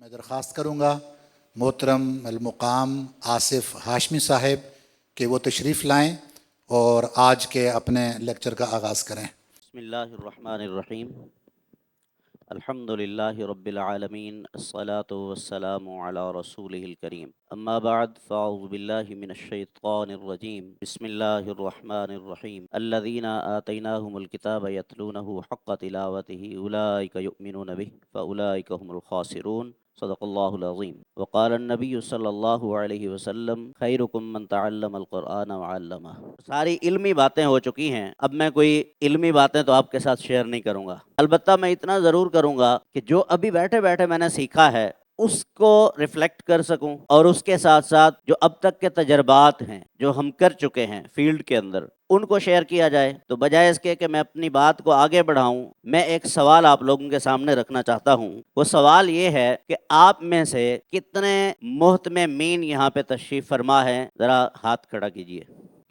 میں درخواست کروں گا محترم المقام آصف ہاشمی صاحب کہ وہ تشریف لائیں اور آج کے اپنے لیکچر کا آغاز کریں۔ بسم اللہ الرحمن الرحیم الحمد للہ رب العالمین الصلاة والسلام علی رسولہ الکریم اما بعد فاعوذ باللہ من الشیطان الرجیم بسم اللہ الرحمن الرحیم الذین آتیناہم الکتاب یتلونہ حق تلاوتہ اولئک یؤمنون بہ فاولئک هم الخاسرون صدق اللہ العظیم۔ وقال النبی صلی اللہ علیہ وسلم خیرکم من تعلم القرآن وعلمہ۔ ساری علمی باتیں ہو چکی ہیں، اب میں کوئی علمی باتیں تو آپ کے ساتھ شیئر نہیں کروں گا، البتہ میں اتنا ضرور کروں گا کہ جو ابھی بیٹھے بیٹھے میں نے سیکھا ہے اس کو ریفلیکٹ کر سکوں، اور اس کے ساتھ ساتھ جو اب تک کے تجربات ہیں جو ہم کر چکے ہیں فیلڈ کے اندر ان کو شیئر کیا جائے۔ تو بجائے اس کے کہ میں اپنی بات کو آگے بڑھاؤں، میں ایک سوال آپ لوگوں کے سامنے رکھنا چاہتا ہوں۔ وہ سوال یہ ہے کہ آپ میں سے کتنے محتممین یہاں پہ تشریف فرما ہے، ذرا ہاتھ کھڑا کیجئے۔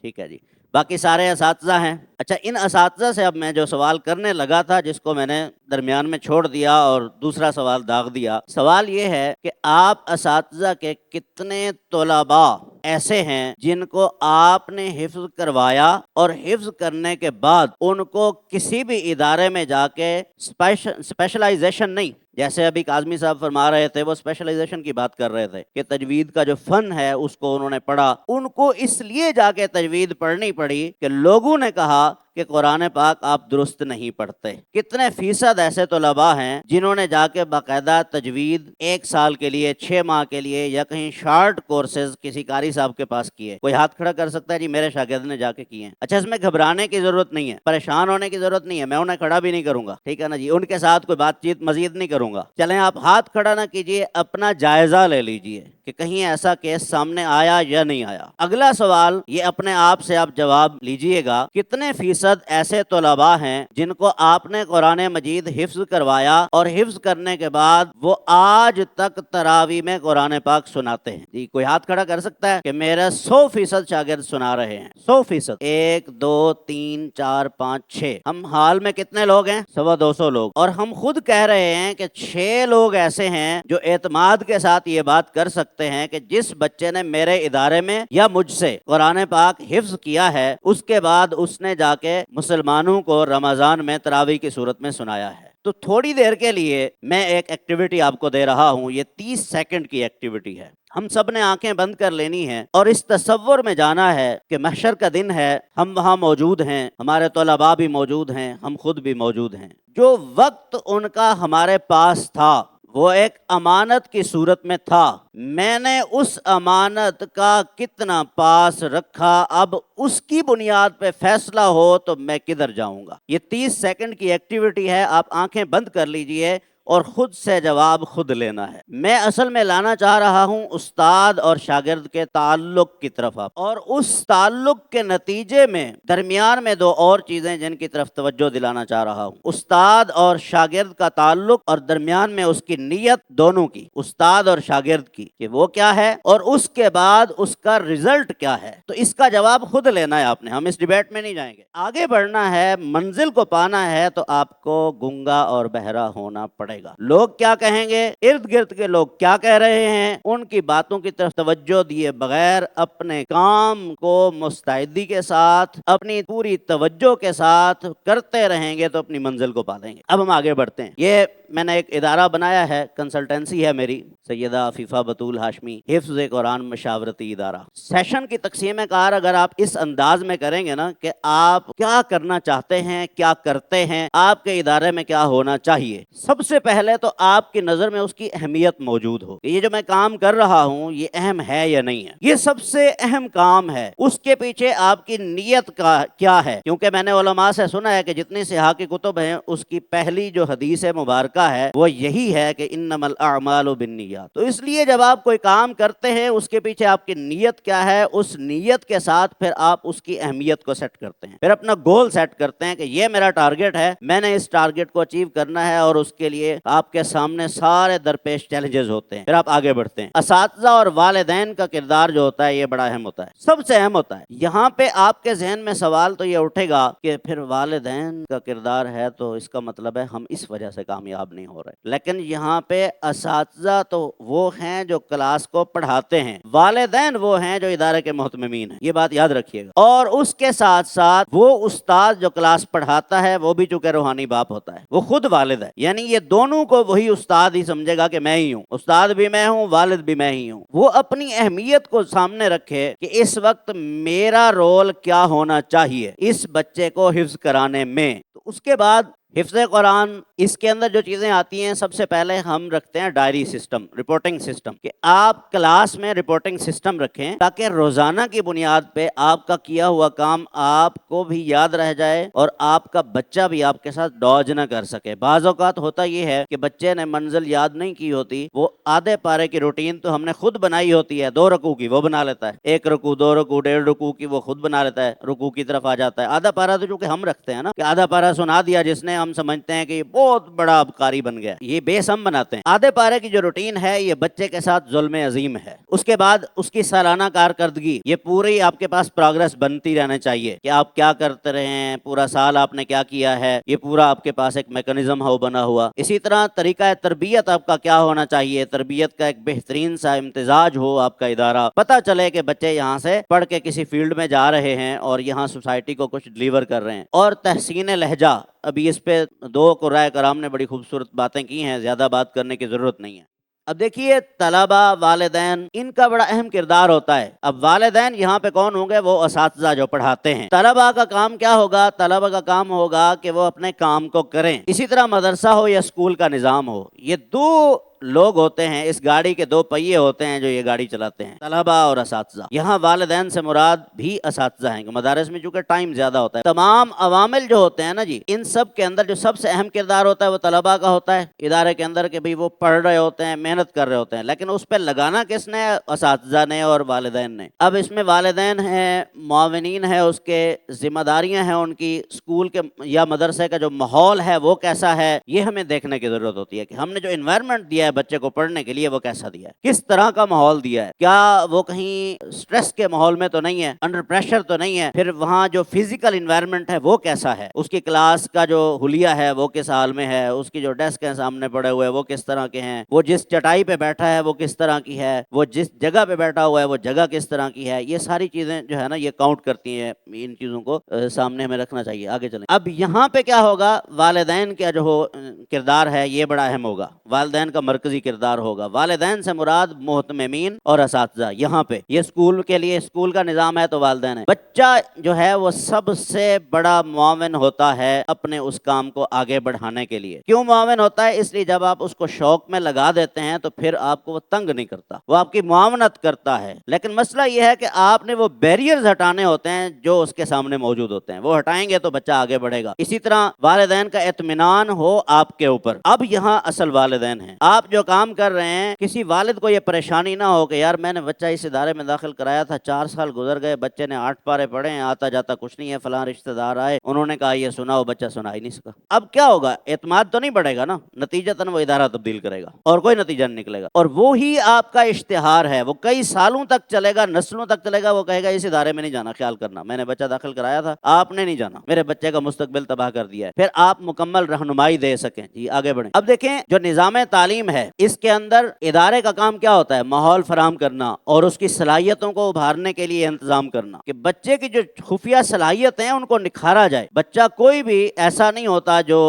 ٹھیک ہے جی، باقی سارے اساتذہ ہیں۔ اچھا، ان اساتذہ سے اب میں جو سوال کرنے لگا تھا جس کو میں نے درمیان میں چھوڑ دیا اور دوسرا سوال داغ دیا، سوال یہ ہے کہ آپ اساتذہ کے کتنے طلباء ایسے ہیں جن کو آپ نے حفظ کروایا اور حفظ کرنے کے بعد ان کو کسی بھی ادارے میں جا کے اسپیشلائزیشن نہیں، جیسے ابھی کاظمی صاحب فرما رہے تھے، وہ اسپیشلائزیشن کی بات کر رہے تھے کہ تجوید کا جو فن ہے اس کو انہوں نے پڑھا، ان کو اس لیے جا کے تجوید پڑھنی پڑی کہ لوگوں نے کہا کہ قرآن پاک آپ درست نہیں پڑھتے۔ کتنے فیصد ایسے طلباء ہیں جنہوں نے جا کے باقاعدہ تجوید 1 سال کے لیے، 6 ماہ کے لیے، یا کہیں شارٹ کورسز کسی قاری صاحب کے پاس کیے؟ کوئی ہاتھ کھڑا کر سکتا ہے جی میرے شاگرد نے جا کے کیے ہیں؟ اچھا، اس میں گھبرانے کی ضرورت نہیں ہے، پریشان ہونے کی ضرورت نہیں ہے، میں انہیں کھڑا بھی نہیں کروں گا، ٹھیک ہے نا جی، ان کے ساتھ کوئی بات چیت مزید نہیں کروں گا۔ چلیں آپ ہاتھ کھڑا نہ کیجئے، اپنا جائزہ لے لیجئے کہ کہیں ایسا کیس سامنے آیا یا نہیں آیا۔ اگلا سوال یہ اپنے آپ سے آپ جواب لیجئے گا، کتنے فیصد ایسے طلباء ہیں جن کو آپ نے قرآن مجید حفظ کروایا اور حفظ کرنے کے بعد وہ آج تک تراویح میں قرآن پاک سناتے ہیں؟ جی کوئی ہاتھ کھڑا کر سکتا ہے کہ میرا 100% شاگرد سنا رہے ہیں؟ 100%۔ 1 2 3 4 5 6، ہم حال میں کتنے لوگ ہیں؟ 250 لوگ، اور ہم خود کہہ رہے ہیں کہ 6 لوگ ایسے ہیں جو اعتماد کے ساتھ یہ بات کر سکتے ہیں کہ جس بچے نے میرے ادارے میں یا مجھ سے قرآن پاک حفظ کیا ہے اس کے بعد اس نے جا کے مسلمانوں کو رمضان میں تراویح کی صورت میں سنایا ہے۔ تو تھوڑی دیر کے لیے میں ایک ایکٹیویٹی آپ کو دے رہا ہوں، یہ 30 سیکنڈ کی ایکٹیویٹی ہے۔ ہم سب نے آنکھیں بند کر لینی ہے اور اس تصور میں جانا ہے کہ محشر کا دن ہے، ہم وہاں موجود ہیں، ہمارے طلباء بھی موجود ہیں، ہم خود بھی موجود ہیں۔ جو وقت ان کا ہمارے پاس تھا وہ ایک امانت کی صورت میں تھا، میں نے اس امانت کا کتنا پاس رکھا، اب اس کی بنیاد پہ فیصلہ ہو تو میں کدھر جاؤں گا۔ یہ 30 سیکنڈ کی ایکٹیویٹی ہے، آپ آنکھیں بند کر لیجئے اور خود سے جواب خود لینا ہے۔ میں اصل میں لانا چاہ رہا ہوں استاد اور شاگرد کے تعلق کی طرف، آپ اور اس تعلق کے نتیجے میں درمیان میں 2 اور چیزیں جن کی طرف توجہ دلانا چاہ رہا ہوں، استاد اور شاگرد کا تعلق اور درمیان میں اس کی نیت، دونوں کی، استاد اور شاگرد کی، کہ وہ کیا ہے اور اس کے بعد اس کا رزلٹ کیا ہے۔ تو اس کا جواب خود لینا ہے آپ نے، ہم اس ڈیبیٹ میں نہیں جائیں گے۔ آگے بڑھنا ہے، منزل کو پانا ہے تو آپ کو گنگا اور بہرا ہونا پڑے گا۔ لوگ کیا کہیں گے، ارد گرد کے لوگ کیا کہہ رہے ہیں، ان کی باتوں کی طرف توجہ دیے بغیر اپنے کام کو مستعدی کے ساتھ، اپنی پوری توجہ کے ساتھ کرتے رہیں گے تو اپنی منزل کو پا لیں گے۔ اب ہم آگے بڑھتے ہیں۔ یہ میں نے ایک ادارہ بنایا ہے، کنسلٹنسی ہے میری، سیدہ عفیفہ بطول ہاشمی حفظ قرآن مشاورتی ادارہ۔ سیشن کی تقسیم کار اگر آپ اس انداز میں کریں گے نا کہ آپ کیا کرنا چاہتے ہیں، کیا کرتے ہیں، آپ کے ادارے میں کیا ہونا چاہیے، سب سے پہلے تو آپ کی نظر میں اس کی اہمیت موجود ہو، یہ جو میں کام کر رہا ہوں یہ اہم ہے یا نہیں ہے، یہ سب سے اہم کام ہے۔ اس کے پیچھے آپ کی نیت کا کیا ہے، کیونکہ میں نے علماء سے سنا ہے کہ جتنی صحاح کی کتب ہیں اس کی پہلی جو حدیث مبارکہ ہے وہ یہی ہے کہ انما الاعمال بالنیات۔ تو اس لیے جب آپ کوئی کام کرتے ہیں اس کے پیچھے آپ کی نیت کیا ہے، اس نیت کے ساتھ پھر آپ اس کی اہمیت کو سیٹ کرتے ہیں، پھر اپنا گول سیٹ کرتے ہیں کہ یہ میرا ٹارگٹ ہے، میں نے اس ٹارگٹ کو اچیو کرنا ہے، اور اس کے لیے آپ کے سامنے سارے درپیش چیلنجز ہوتے ہیں، پھر آپ آگے بڑھتے ہیں۔ اساتذہ اور والدین کا کردار جو ہوتا ہے یہ بڑا اہم ہوتا ہے، سب سے اہم ہوتا ہے۔ یہاں پہ آپ کے ذہن میں سوال تو یہ اٹھے گا کہ پھر والدین کا کردار ہے تو اس کا مطلب ہے ہم اس وجہ سے کامیاب نہیں ہو رہے، لیکن یہاں پہ اساتذہ تو وہ ہیں جو کلاس کو پڑھاتے ہیں، والدین وہ ہیں جو ادارے کے محتممین ہیں، یہ بات یاد رکھیے گا۔ اور اس کے ساتھ ساتھ وہ استاد جو کلاس پڑھاتا ہے وہ بھی چونکہ روحانی باپ ہوتا ہے، وہ خود والد ہے، یعنی یہ دونوں کو وہی استاد ہی سمجھے گا کہ میں ہی ہوں، استاد بھی میں ہوں، والد بھی میں ہی ہوں۔ وہ اپنی اہمیت کو سامنے رکھے کہ اس وقت میرا رول کیا ہونا چاہیے اس بچے کو حفظ کرانے میں۔ تو اس کے بعد حفظ قرآن، اس کے اندر جو چیزیں آتی ہیں، سب سے پہلے ہم رکھتے ہیں ڈائری سسٹم، رپورٹنگ سسٹم، کہ آپ کلاس میں رپورٹنگ سسٹم رکھیں تاکہ روزانہ کی بنیاد پہ آپ کا کیا ہوا کام آپ کو بھی یاد رہ جائے اور آپ کا بچہ بھی آپ کے ساتھ ڈوج نہ کر سکے۔ بعض اوقات ہوتا یہ ہے کہ بچے نے منزل یاد نہیں کی ہوتی، وہ آدھے پارے کی روٹین تو ہم نے خود بنائی ہوتی ہے، 2 رکوع کی وہ بنا لیتا ہے، 1 رکوع 2 رکوع 1.5 رکوع کی وہ خود بنا لیتا ہے، رکوع کی طرف آ جاتا ہے۔ آدھا پارا تو چونکہ ہم رکھتے ہیں نا، کہ آدھا پارا سنا دیا جس نے، ہم سمجھتے ہیں کہ یہ بہت بڑا ابکاری بن گیا، یہ بیس ہم بناتے ہیں۔ آدھے پارے کی جو روٹین ہے یہ بچے کے ساتھ ظلم عظیم ہے۔ اس کے بعد اس کی سالانہ کارکردگی، یہ پوری آپ کے پاس پروگرس بنتی رہنا چاہیے کہ آپ کیا کرتے رہے ہیں، پورا سال آپ نے کیا کیا ہے، یہ پورا آپ کے پاس ایک میکانزم ہو بنا ہوا۔ اسی طرح طریقہ تربیت آپ کا کیا ہونا چاہیے، تربیت کا ایک بہترین سا امتزاج ہو آپ کا ادارہ، پتہ چلے کہ بچے یہاں سے پڑھ کے کسی فیلڈ میں جا رہے ہیں اور یہاں سوسائٹی کو کچھ ڈلیور کر رہے ہیں۔ اور تحسین لہجہ، ابھی اس پہ 2 قرائے کرام نے بڑی خوبصورت باتیں کی ہیں، زیادہ بات کرنے کی ضرورت نہیں ہے۔ اب دیکھیے طلبہ، والدین، ان کا بڑا اہم کردار ہوتا ہے۔ اب والدین یہاں پہ کون ہوں گے؟ وہ اساتذہ جو پڑھاتے ہیں۔ طلبہ کا کام کیا ہوگا؟ طلبہ کا کام ہوگا کہ وہ اپنے کام کو کریں۔ اسی طرح مدرسہ ہو یا اسکول کا نظام ہو، یہ 2 لوگ ہوتے ہیں، اس گاڑی کے 2 پہیے ہوتے ہیں جو یہ گاڑی چلاتے ہیں، طلبہ اور اساتذہ۔ یہاں والدین سے مراد بھی اساتذہ ہیں کہ مدارس میں چونکہ ٹائم زیادہ ہوتا ہے، تمام عوامل جو ہوتے ہیں نا جی، ان سب کے اندر جو سب سے اہم کردار ہوتا ہے وہ طلبہ کا ہوتا ہے ادارے کے اندر، کہ بھئی وہ پڑھ رہے ہوتے ہیں، محنت کر رہے ہوتے ہیں، لیکن اس پہ لگانا کس نے؟ اساتذہ نے اور والدین نے۔ اب اس میں والدین ہیں، معاونین ہیں، اس کے ذمہ داریاں ہیں ان کی، اسکول کے یا مدرسے کا جو ماحول ہے وہ کیسا ہے، یہ ہمیں دیکھنے کی ضرورت ہوتی ہے کہ ہم نے جو انوائرمنٹ دیا ہے بچے کو پڑھنے کے لیے وہ کیسا دیا ہے، کس طرح کا ماحول دیا ہے، کیا وہ کہیں سٹریس کے ماحول میں تو نہیں ہے، انڈر پریشر تو نہیں ہے، پھر وہاں جو فزیکل انوائرمنٹ ہے وہ کیسا ہے، اس کی کلاس کا جو حلیہ ہے وہ کس حال میں ہے، اس کی جو ڈیسک ہے سامنے پڑے ہوئے وہ کس طرح کے ہیں، وہ جس چٹائی پہ بیٹھا ہے وہ کس طرح کی ہے، وہ جس جگہ پہ بیٹھا ہوا ہے وہ جگہ کس طرح کی ہے، یہ ساری چیزیں جو ہے نا یہ کاؤنٹ کرتی ہیں، ان چیزوں کو سامنے ہمیں رکھنا چاہیے۔ آگے چلیں۔ اب یہاں پہ کیا ہوگا؟ والدین کا جو کردار ہے یہ بڑا اہم ہوگا، والدین کا مرکزی کردار ہوگا۔ والدین سے مراد محتممین اور اساتذہ، یہاں پہ یہ اسکول کے لیے، اسکول کا نظام ہے تو والدین ہے۔ بچہ جو ہے وہ سب سے بڑا معاون ہوتا ہے اپنے اس کام کو آگے بڑھانے کے لیے۔ کیوں معاون ہوتا ہے؟ اس لیے جب آپ اس کو شوق میں لگا دیتے ہیں تو پھر آپ کو وہ تنگ نہیں کرتا، وہ آپ کی معاونت کرتا ہے۔ لیکن مسئلہ یہ ہے کہ آپ نے وہ بیریئرز ہٹانے ہوتے ہیں جو اس کے سامنے موجود ہوتے ہیں، وہ ہٹائیں گے تو بچہ آگے بڑھے گا۔ اسی طرح والدین کا اطمینان ہو آپ کے اوپر۔ اب یہاں اصل والدین ہیں، آپ جو کام کر رہے ہیں، کسی والد کو یہ پریشانی نہ ہو کہ یار میں نے بچہ اس ادارے میں داخل کرایا تھا، 4 سال گزر گئے، بچے نے 8 پارے پڑھے ہیں، آتا جاتا کچھ نہیں ہے، فلاں رشتہ دار آئے انہوں نے کہا یہ سناؤ، بچہ سنا ہی نہیں سکا۔ اب کیا ہوگا؟ اعتماد تو نہیں بڑھے گا نا، نتیجتاً وہ ادارہ تبدیل کرے گا اور کوئی نتیجہ نہیں نکلے گا، اور وہی آپ کا اشتہار ہے، وہ کئی سالوں تک چلے گا، نسلوں تک چلے گا۔ وہ کہے گا اس ادارے میں نہیں جانا، خیال کرنا میں نے بچہ داخل کرایا تھا، آپ نے نہیں جانا، میرے بچے کا مستقبل تباہ کر دیا ہے۔ پھر آپ مکمل رہنمائی دے سکیں۔ جی آگے بڑھیں۔ اب دیکھیں جو نظام تعلیم ہے اس کے اندر ادارے کا کام کیا ہوتا ہے؟ ماحول فراہم کرنا اور اس کی صلاحیتوں کو ابھارنے کے لیے انتظام کرنا کہ بچے کی جو خفیہ صلاحیتیں ہیں ان کو نکھارا جائے۔ بچہ کوئی بھی ایسا نہیں ہوتا جو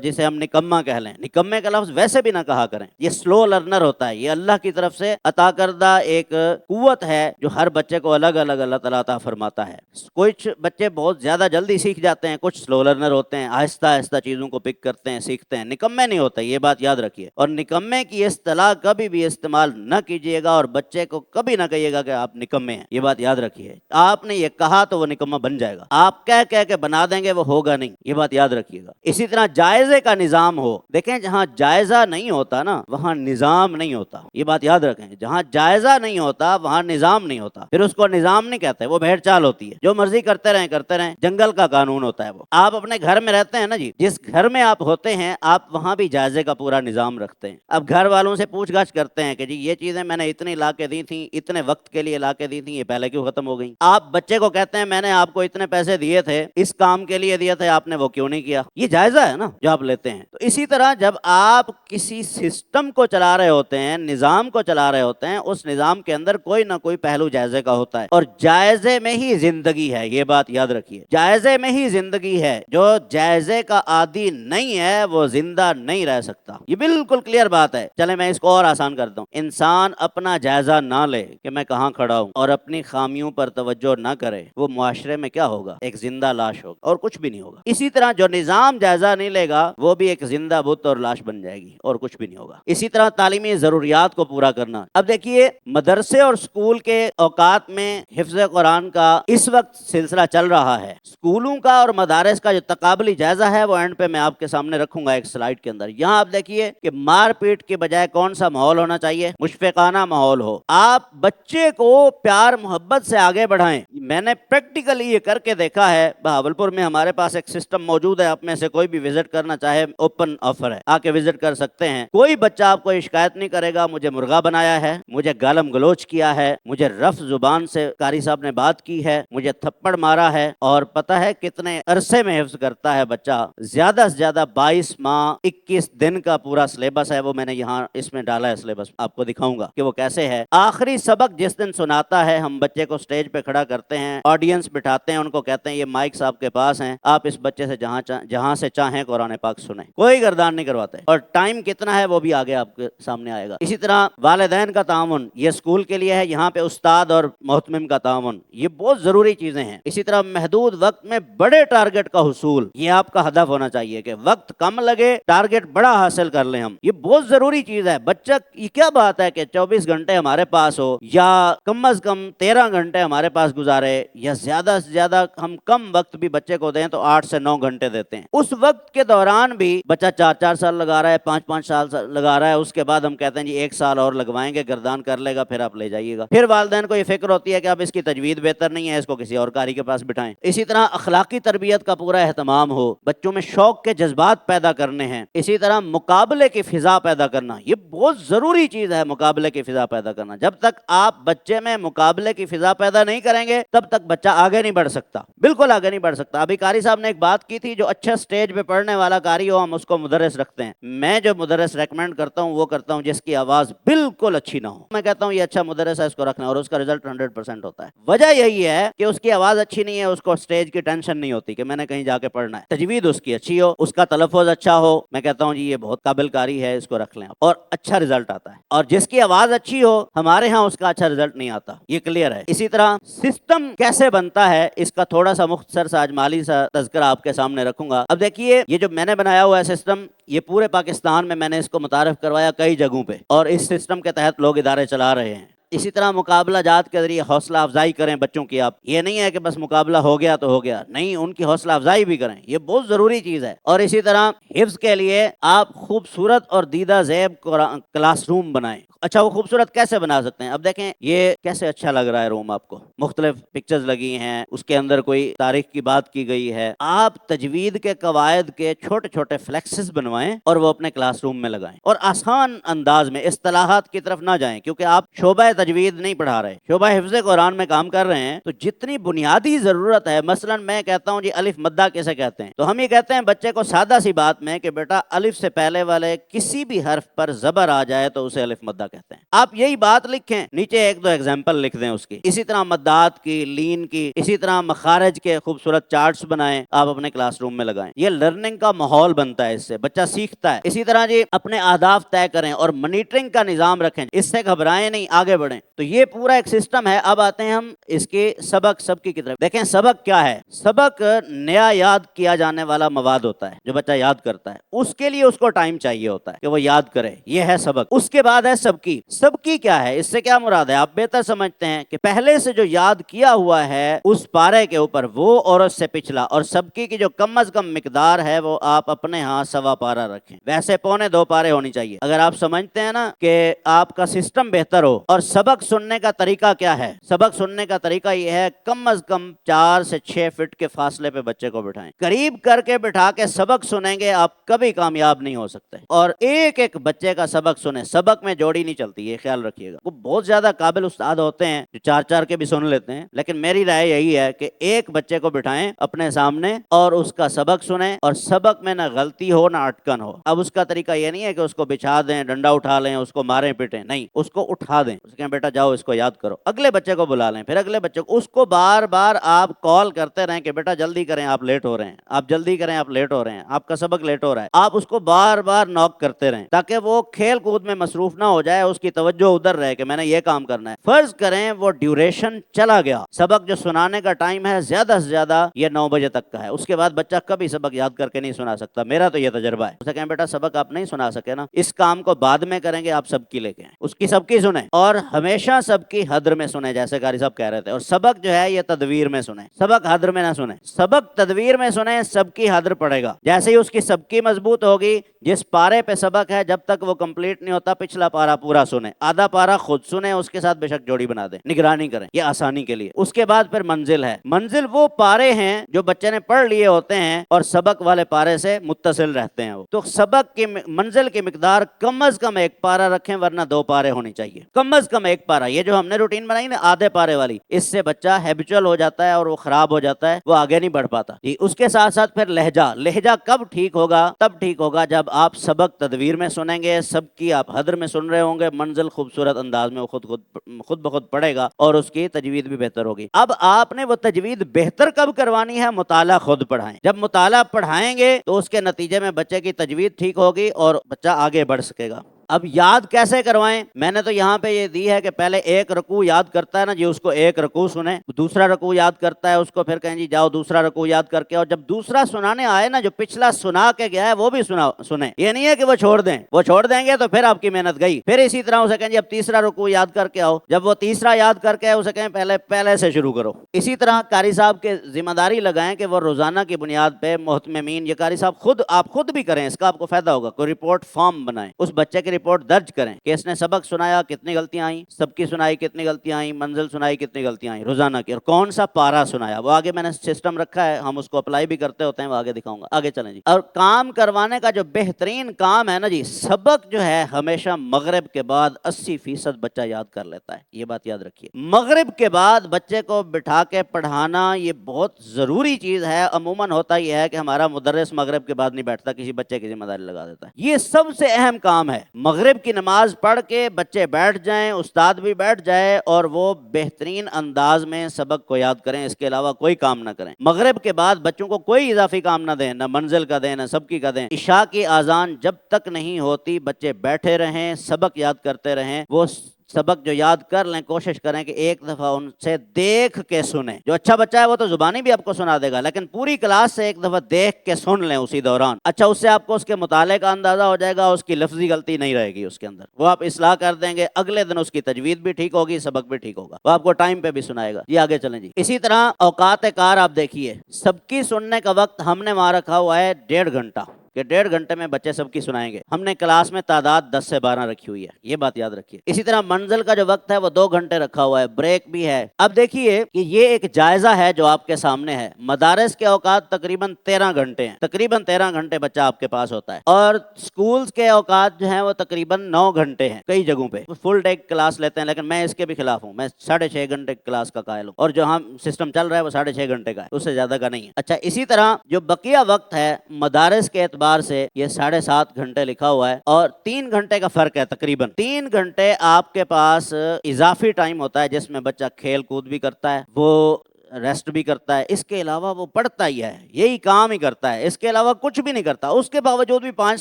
جسے ہم نکما کہہ لیں، نکمے کا لفظ ویسے بھی نہ کہا کریں، یہ سلو لرنر ہوتا ہے، یہ اللہ کی طرف سے عطا کردہ ایک قوت ہے جو ہر بچے کو الگ الگ اللہ تعالیٰ عطا فرماتا ہے۔ کچھ بچے بہت زیادہ جلدی سیکھ جاتے ہیں، کچھ سلو لرنر ہوتے ہیں، آہستہ آہستہ چیزوں کو پک کرتے ہیں، سیکھتے ہیں، نکمے نہیں ہوتے، یہ بات یاد رکھیے۔ اور نکمے کی اصطلاح کبھی بھی استعمال نہ کیجیے گا اور بچے کو کبھی نہ کہیے گا کہ آپ نکمے ہیں، یہ بات یاد رکھیے۔ آپ نے یہ کہا تو وہ نکمہ بن جائے گا، آپ کہہ کے بنا دیں گے وہ ہوگا نہیں، یہ بات یاد رکھیے گا۔ اسی طرح جائزے کا نظام ہو، دیکھیں جہاں جائزہ نہیں ہوتا نا وہاں نظام نہیں ہوتا، یہ بات یاد رکھیں، جہاں جائزہ نہیں ہوتا وہاں نظام نہیں ہوتا، پھر اس کو نظام نہیں کہتے، وہ بھیڑ چال ہوتی ہے، جو مرضی کرتے رہیں، جنگل کا قانون ہوتا ہے وہ۔ آپ اپنے گھر میں رہتے ہیں نا جی، جس گھر میں آپ ہوتے ہیں آپ وہاں بھی جائزے کا پورا نظام رکھتے ہیں۔ اب گھر والوں سے پوچھ گچھ کرتے ہیں کہ جی یہ چیزیں میں نے اتنی لا کے دی تھیں، اتنے وقت کے لیے لا کے دی تھیں، یہ پہلے کیوں ختم ہو گئی؟ آپ بچے کو کہتے ہیں میں نے آپ کو اتنے پیسے دیے تھے، اس کام کے لیے دیے تھے، آپ نے وہ کیوں نہیں کیا؟ یہ جائزہ ہے نا جو آپ لیتے ہیں۔ تو اسی طرح جب آپ کسی سسٹم کو چلا رہے ہوتے ہیں، نظام کو چلا رہے ہوتے ہیں، اس نظام کے اندر کوئی نہ کوئی پہلو جائزے کا ہوتا ہے، اور جائزے میں ہی زندگی ہے، یہ بات یاد رکھیے، جائزے میں ہی زندگی ہے۔ جو جائزے کا عادی نہیں ہے وہ زندہ نہیں رہ سکتا، یہ بالکل کلیئر بات ہے۔ چلے میں اس کو اور آسان کرتا ہوں، انسان اپنا جائزہ نہ لے کہ میں کہاں کھڑا ہوں اور اپنی خامیوں پر توجہ نہ کرے، وہ معاشرے میں کیا ہوگا؟ ایک زندہ لاش ہوگا اور کچھ بھی نہیں ہوگا۔ اسی طرح جو نظام جائزہ نہیں لے گا وہ بھی ایک زندہ بت اور لاش بن جائے گی اور کچھ بھی نہیں ہوگا۔ اسی طرح تعلیمی ضروریات کو پورا کرنا۔ اب دیکھیے مدرسے اور اسکول کے اوقات میں حفظ قرآن کا اس وقت سلسلہ چل رہا ہے۔ اسکولوں کا اور مدارس کا جو تقابلی جائزہ ہے وہ اینڈ پہ میں آپ کے سامنے رکھوں گا ایک سلائیڈ کے اندر۔ یہاں آپ دیکھیے کہ مار پیٹ کے بجائے کون سا ماحول ہونا چاہیے؟ مشفقانہ ماحول ہو۔ آپ بچے کو پیار محبت سے آگے بڑھائیں۔ میں نے پریکٹیکلی یہ کر کے دیکھا ہے، بہاولپور میں ہمارے پاس ایک سسٹم موجود ہے، آپ میں سے کوئی بھی وزٹ کرنا چاہے اوپن آفر ہے، آ کے وزٹ کر سکتے ہیں۔ کوئی بچہ آپ کو شکایت نہیں کرے گا مجھے مرغا بنایا ہے، مجھے گالم گلوچ کیا ہے، مجھے رف زبان سے قاری صاحب نے بات کی ہے، مجھے تھپڑ مارا ہے۔ اور پتہ ہے کتنے عرصے میں حفظ کرتا ہے بچہ؟ زیادہ سے زیادہ 22 ماہ 21 دن کا پورا سلیبس ہے، وہ میں نے یہاں اس میں ڈالا ہے، سلیبس آپ کو دکھاؤں گا کہ وہ کیسے ہے۔ آخری سبق جس دن سناتا ہے، ہم بچے کو سٹیج پہ کھڑا کرتے ہیں، آڈینس بٹھاتے ہیں، ان کو کہتے ہیں یہ مائکس آپ کے پاس ہیں، آپ اس بچے سے جہاں سے چاہیں قرآن پاک سنیں، کوئی گردان نہیں کرواتے۔ اور ٹائم کتنا ہے وہ بھی آگے آپ کے سامنے آئے گا۔ اسی طرح والدین کا تعاون، یہ اسکول کے لیے ہے، یہاں پہ استاد اور محتمم کا تعاون، یہ بہت ضروری چیزیں ہیں۔ اسی طرح محدود وقت میں بڑے ٹارگٹ کا حصول، یہ آپ کا ہدف ہونا چاہیے کہ وقت کم لگے، ٹارگٹ بڑا حاصل کر لیں ہم، یہ بہت ضروری چیز ہے۔ بچہ یہ کیا بات ہے کہ 24 گھنٹے ہمارے پاس ہو، یا کم از کم 13 گھنٹے ہمارے پاس گزارے، یا زیادہ سے زیادہ ہم کم وقت بھی بچے کو دیں تو 8 سے 9 گھنٹے دیتے ہیں۔ اس وقت کے دوران بھی بچہ 4 سال لگا رہا ہے، 5 سال لگا رہا ہے، اس کے بعد ہم کہتے ہیں جی 1 سال اور لگوائیں گے، گردان کر لے گا، پھر آپ لے جائیے گا۔ پھر والدین کو یہ فکر ہوتی ہے کہ اب اس کی تجوید بہتر نہیں ہے، اس کو کسی اور قاری کے پاس بٹھائیں۔ اسی طرح اخلاقی تربیت کا پورا اہتمام ہو، بچوں میں شوق کے جذبات پیدا کرنے ہیں۔ اسی طرح مقابلے کی فضا پیدا کرنا، یہ بہت ضروری چیز ہے، مقابلے کی فضا پیدا کرنا۔ جب تک آپ بچے میں مقابلے کی فضا پیدا نہیں کریں گے تب تک بچہ آگے نہیں بڑھ سکتا، بالکل آگے نہیں بڑھ سکتا۔ ابھی قاری صاحب نے ایک بات کی تھی، جو اچھا سٹیج پہ پڑھنے والا قاری ہو ہم اس کو مدرس رکھتے ہیں۔ میں جو مدرس ریکمینڈ کرتا ہوں وہ کرتا ہوں جس کی آواز بالکل اچھی نہ ہو، میں کہتا ہوں یہ اچھا مدرس ہے، اس کو رکھنا، اور اس کا رزلٹ 100% ہوتا ہے۔ وجہ یہی ہے کہ اس کی آواز اچھی نہیں ہے، اس کو سٹیج کی ٹینشن نہیں ہوتی کہ میں نے کہیں جا کے پڑھنا ہے۔ تجوید اس کی اچھی ہو، اس کا تلفظ اچھا ہو، میں کہتا ہوں جی یہ بہت قابل قاری ہے، اس کو رکھ لیں، اور اچھا رزلٹ آتا ہے۔ اور جس کی آواز اچھی ہو، ہمارے ہاں اس کا اچھا رزلٹ نہیں آتا، یہ کلیئر ہے۔ اسی طرح سسٹم کیسے بنتا ہے، اس کا تھوڑا سا مختصر سا اجمالی سا تذکرہ آپ کے سامنے رکھوں گا۔ اب دیکھیے یہ جو میں نے بنایا ہوا ہے سسٹم، یہ پورے پاکستان میں نے اس کو متعارف کروایا کئی جگہوں پہ، اور اس سسٹم کے تحت لوگ ادارے چلا رہے ہیں۔ اسی طرح مقابلہ جات کے ذریعے حوصلہ افزائی کریں بچوں کی آپ، یہ نہیں ہے کہ بس مقابلہ ہو گیا تو ہو گیا، نہیں، ان کی حوصلہ افزائی بھی کریں، یہ بہت ضروری چیز ہے۔ اور اسی طرح حفظ کے لیے آپ خوبصورت اور دیدہ زیب کلاس روم بنائیں۔ اچھا، وہ خوبصورت کیسے بنا سکتے ہیں؟ اب دیکھیں یہ کیسے اچھا لگ رہا ہے روم، آپ کو مختلف پکچرز لگی ہیں، اس کے اندر کوئی تاریخ کی بات کی گئی ہے۔ آپ تجوید کے قواعد کے چھوٹے چھوٹے فلیکسز بنوائیں اور وہ اپنے کلاس روم میں لگائیں، اور آسان انداز میں، اصطلاحات کی طرف نہ جائیں، کیونکہ آپ شعبہ تجوید نہیں پڑھا رہے، شعبہ حفظ قرآن میں کام کر رہے ہیں، تو جتنی بنیادی ضرورت ہے، مثلا میں کہتا ہوں جی الف مدہ کیسے کہتے ہیں، تو ہم یہ کہتے ہیں بچے کو سادہ سی بات میں کہ بیٹا الف سے پہلے والے کسی بھی حرف پر زبر آ جائے تو اسے الف مدہ کہتے ہیں۔ آپ یہی بات لکھیں، نیچے 1-2 ایگزامپل لکھ دیں اس کی۔ اسی طرح مدات کی، لین کی، اسی طرح مخارج کے خوبصورت چارٹس بنائیں، آپ اپنے کلاس روم میں لگائیں، یہ لرننگ کا ماحول بنتا ہے، اس سے بچہ سیکھتا ہے۔ اسی طرح جی اپنے اہداف طے کریں اور مانیٹرنگ کا نظام رکھیں، اس سے گھبرائیں نہیں، آگے بڑھیں۔ تو یہ پورا ایک سسٹم ہے۔ اب آتے ہیں ہم اس کے سبق کی طرف۔ دیکھیں سبق کیا ہے؟ سبق نیا یاد کیا جانے والا مواد ہوتا ہے جو بچہ یاد کرتا ہے، اس کے لیے اس کو ٹائم چاہیے ہوتا ہے کہ وہ یاد کرے، یہ ہے سبق۔ اس کے بعد ہے سب سب کی کیا ہے؟ اس سے کیا مراد ہے؟ آپ بہتر سمجھتے ہیں کہ پہلے سے جو یاد کیا ہوا ہے اس پارے کے اوپر وہ اور اس سے پچھلا، اور سب کی جو کم از کم مقدار ہے وہ آپ اپنے ہاں 1.25 پارا رکھیں، ویسے 2.25 پارے ہونی چاہیے۔ اگر آپ سمجھتے ہیں نا کہ آپ کا سسٹم بہتر ہو، اور سبق سننے کا طریقہ کیا ہے؟ سبق سننے کا طریقہ یہ ہے کم از کم 4 سے 6 فٹ کے فاصلے پہ بچے کو بٹھائیں، قریب کر کے بٹھا کے سبق سنیں گے، آپ کبھی کامیاب نہیں ہو سکتے۔ اور ایک ایک بچے کا سبق سنیں، سبق میں جوڑی نہیں چلتی، یہ خیال رکھیے گا۔ وہ بہت زیادہ قابل استاد ہوتے ہیں جو 4 کے بھی سن لیتے ہیں، لیکن میری رائے یہی ہے کہ ایک بچے کو بٹھائیں اپنے سامنے اور اس کا سبق سنیں، اور سبق میں نہ غلطی ہو نہ اٹکن ہو۔ اب اس کا طریقہ یہ نہیں ہے کہ اس کو بچھا دیں، ڈنڈا اٹھا لیں، اس کو ماریں پیٹیں، نہیں، اس کو اٹھا دیں، اس کہیں بیٹا جاؤ اس کو یاد کرو، اگلے بچے کو بلا لیں، پھر اگلے بچے کو، اس کو بار بار آپ کال کرتے رہیں کہ بیٹا جلدی کریں آپ لیٹ ہو رہے ہیں، آپ جلدی کریں آپ لیٹ ہو رہے ہیں، آپ کا سبق لیٹ ہو رہا ہے، آپ اس کو بار بار نوک کرتے رہیں تاکہ وہ کھیل کود میں مصروف نہ ہو جائے، اس کی توجہ ادھر رہے کہ میں نے یہ کام کرنا ہے۔ فرض کریں وہ ڈیوریشن چلا گیا، سبق جو سنانے کا ٹائم ہے زیادہ سے زیادہ یہ 9 بجے تک کا ہے، اس کے بعد بچہ کبھی سبق یاد کر کے نہیں سنا سکتا، میرا تو یہ تجربہ ہے۔ اسے کہیں بیٹا سبق آپ نہیں سنا سکے نا، اس کام کو بعد میں کریں گے، آپ سب کی لے کے آئیں، اس کی سب کی سنیں، اور ہمیشہ سب کی حدر میں سنیں، جیسے قاری صاحب کہہ رہے تھے، اور سبق جو ہے یہ تدویر میں سنیں، سبق حدر میں نہ سنیں، سبق تدویر میں سنیں، سب کی حدر پڑے گا، جیسے ہی اس کی سب کی مضبوط ہوگی، جس پارے پہ سبق ہے جب تک وہ کمپلیٹ نہیں ہوتا پچھلا پارا پورا سنیں، آدھا پارا خود سنیں، اس کے ساتھ بے شک جوڑی بنا دیں، نگرانی کریں، یہ آسانی کے لیے۔ اس کے بعد پھر منزل ہے، منزل وہ پارے ہیں جو بچے نے پڑھ لیے ہوتے ہیں اور سبق والے پارے سے متصل رہتے ہیں، وہ تو سبق کی منزل کی مقدار کم از کم 1 پارا رکھیں، ورنہ 2 پارے ہونی چاہیے، کم از کم 1 پارا۔ یہ جو ہم نے روٹین بنائی نا آدھے پارے والی، اس سے بچہ ہیبچول ہو جاتا ہے اور وہ خراب ہو جاتا ہے، وہ آگے نہیں بڑھ پاتا جی۔ اس کے ساتھ ساتھ پھر لہجہ کب ٹھیک ہوگا؟ تب ٹھیک ہوگا جب آپ سبق تدویر میں سنیں گے، سب کی آپ حدر میں سن رہے ہوں گے، منزل خوبصورت انداز میں وہ خود بخود پڑھے گا اور اس کی تجوید بھی بہتر ہوگی۔ اب آپ نے وہ تجوید بہتر کب کروانی ہے؟ مطالعہ خود پڑھائیں، جب مطالعہ پڑھائیں گے تو اس کے نتیجے میں بچے کی تجوید ٹھیک ہوگی اور بچہ آگے بڑھ سکے گا۔ اب یاد کیسے کروائیں؟ میں نے تو یہاں پہ یہ دی ہے کہ پہلے 1 رکوع یاد کرتا ہے نا جی، اس کو 1 رکوع سنیں، دوسرا رکوع یاد کرتا ہے اس کو پھر کہیں جی جاؤ دوسرا رکوع یاد کر کے، اور جب دوسرا سنانے آئے نا جو پچھلا سنا کے گیا ہے وہ بھی سنیں، یہ نہیں ہے کہ وہ چھوڑ دیں گے تو پھر آپ کی محنت گئی۔ پھر اسی طرح اسے کہیں جی اب تیسرا رکوع یاد کر کے آؤ، جب وہ تیسرا یاد کر کے آئے اسے کہیں پہلے سے شروع کرو۔ اسی طرح قاری صاحب کے ذمہ داری لگائیں کہ وہ روزانہ کی بنیاد پہ محتممین، یہ قاری صاحب آپ خود بھی کریں، اس کا آپ کو فائدہ ہوگا، کوئی رپورٹ فارم بنائیں، اس بچے کی رپورٹ درج کریں کہ اس نے سبق سنایا کتنی غلطیاں آئیں، سب کی سنائی کتنی غلطیاں آئیں، منزل سنائی کتنی غلطیاں آئیں روزانہ کی، اور کون سا پارا سنایا، وہ آگے میں نے سسٹم رکھا ہے، ہم اس کو اپلائی بھی کرتے ہوتے ہیں، وہ آگے دکھاؤں گا، آگے چلیں جی۔ اور کام کروانے کا جو بہترین کام ہے نا جی، سبق جو ہے ہمیشہ مغرب کے بعد 80% بچہ یاد کر لیتا ہے، یہ بات یاد رکھیے، مغرب کے بعد بچے کو بٹھا کے پڑھانا یہ بہت ضروری چیز ہے۔ عموماً ہوتا یہ ہے کہ ہمارا مدرس مغرب کے بعد نہیں بیٹھتا، کسی بچے کی ذمہ داری لگا دیتا ہے، یہ سب سے اہم کام ہے، مغرب کی نماز پڑھ کے بچے بیٹھ جائیں، استاد بھی بیٹھ جائے اور وہ بہترین انداز میں سبق کو یاد کریں، اس کے علاوہ کوئی کام نہ کریں۔ مغرب کے بعد بچوں کو کوئی اضافی کام نہ دیں، نہ منزل کا دیں نہ سب کی کا دیں۔ عشاء کی اذان جب تک نہیں ہوتی بچے بیٹھے رہیں، سبق یاد کرتے رہیں، وہ سبق جو یاد کر لیں کوشش کریں کہ ایک دفعہ ان سے دیکھ کے سنیں۔ جو اچھا بچہ ہے وہ تو زبانی بھی آپ کو سنا دے گا، لیکن پوری کلاس سے ایک دفعہ دیکھ کے سن لیں اسی دوران، اچھا اس سے آپ کو اس کے مطالعے کا اندازہ ہو جائے گا، اس کی لفظی غلطی نہیں رہے گی اس کے اندر، وہ آپ اصلاح کر دیں گے، اگلے دن اس کی تجوید بھی ٹھیک ہوگی، سبق بھی ٹھیک ہوگا، وہ آپ کو ٹائم پہ بھی سنائے گا۔ یہ آگے چلیں جی۔ اسی طرح اوقات کار آپ دیکھیے، سب کی سننے کا وقت ہم نے وہاں رکھا ہوا ہے 1.5 گھنٹہ، کہ 1.5 گھنٹے میں بچے سب کی سنائیں گے، ہم نے کلاس میں تعداد 10 سے 12 رکھی ہوئی ہے، یہ بات یاد رکھیے۔ اسی طرح منزل کا جو وقت ہے وہ 2 گھنٹے رکھا ہوا ہے، بریک بھی ہے۔ اب دیکھیے کہ یہ ایک جائزہ ہے جو آپ کے سامنے ہے، مدارس کے اوقات تقریباً 13 گھنٹے ہیں، تقریباً 13 گھنٹے بچہ آپ کے پاس ہوتا ہے، اور سکولز کے اوقات جو ہیں وہ تقریباً 9 گھنٹے ہیں، کئی جگہوں پہ فل ڈے کلاس لیتے ہیں، لیکن میں اس کے بھی خلاف ہوں، میں 6.5 گھنٹے کلاس کا قائل ہوں، اور جو ہم سسٹم چل رہا ہے وہ 6.5 گھنٹے کا ہے، اس سے زیادہ کا نہیں ہے۔ اچھا اسی طرح جو بقیہ وقت ہے مدارس کے اعتبار سے یہ 7.5 گھنٹے لکھا ہوا ہے، اور 3 گھنٹے کا فرق ہے، تقریباً 3 گھنٹے آپ کے پاس اضافی ٹائم ہوتا ہے جس میں بچہ کھیل کود بھی کرتا ہے، وہ ریسٹ بھی کرتا ہے، اس کے علاوہ وہ پڑھتا ہی ہے، یہی کام ہی کرتا ہے، اس کے علاوہ کچھ بھی نہیں کرتا، اس کے باوجود بھی 5